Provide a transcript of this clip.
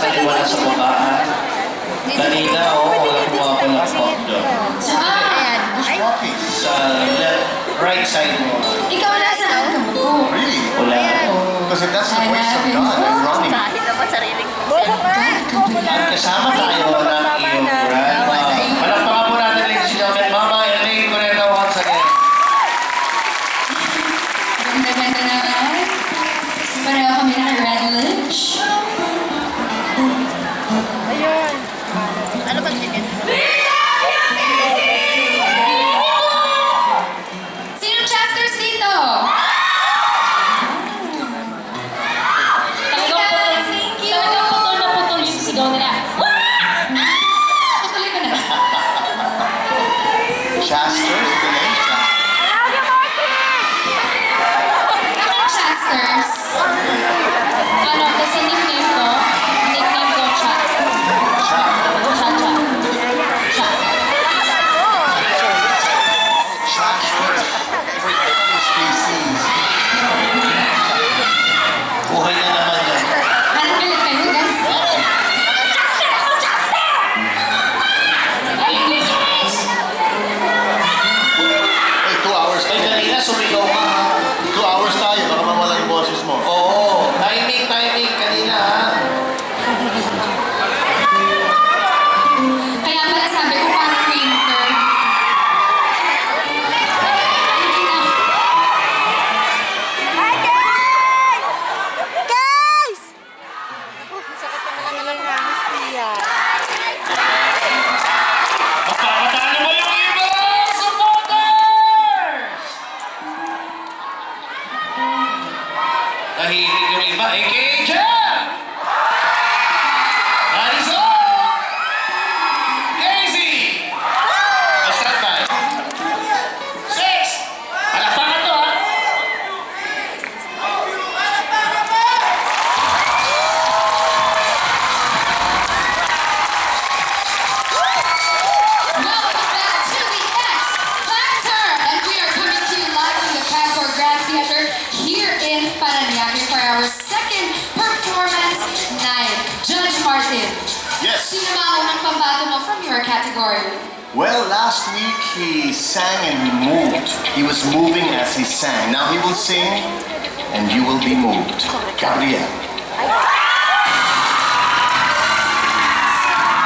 kaliwa na sa bakaan. Kanina, walang pumapalakpak doon. Sa right side mo. Ikaw na saan ka mo? Really? Wala. Because if that's the voice of God, I'm running. Kahit naman sariling At kasama tayo ng iyong brand. Palakpakan po natin, ladies and gentlemen. Mama Elaine Correta once again. Ganda-ganda naman. Pareho kami ng red lips. Ayun. Ano ba tingin? Sino Chasters dito? Thank you. Talagang putol na putol yung sigaw nila. Tutuloy ko na. Chasters, the name? Bakit Chasters? Ano, kasi nickname ko Cha. Cha. Chasters. Buhay na naman yan. Parang galit kayo, guys. Hey, 2 hours Ay, tayo. kanina sumigaw ka ha. 2 hours tayo, baka mawala yung boses mo. Oo. Timing kanina ha. Kaya pala sabi ko parang winter. Hindi na. Guys! Sakit naman ang lang namin siya. Magpapatalo mo yung iba! Supporters! Nahilig yung iba. AKJ! Harrison! Casey! Basta tayo. 6! Palakpakan to ha! Welcome back to the X Factor, and we are coming to you live from the Passport Grand Theater here in Parañaque for our second performance night. Judge Martin, Yes. sino ba ang unang pambato mo from your category? Well, last week he sang and he moved. He was moving as he sang. Now he will sing and you will be moved. Gabriel.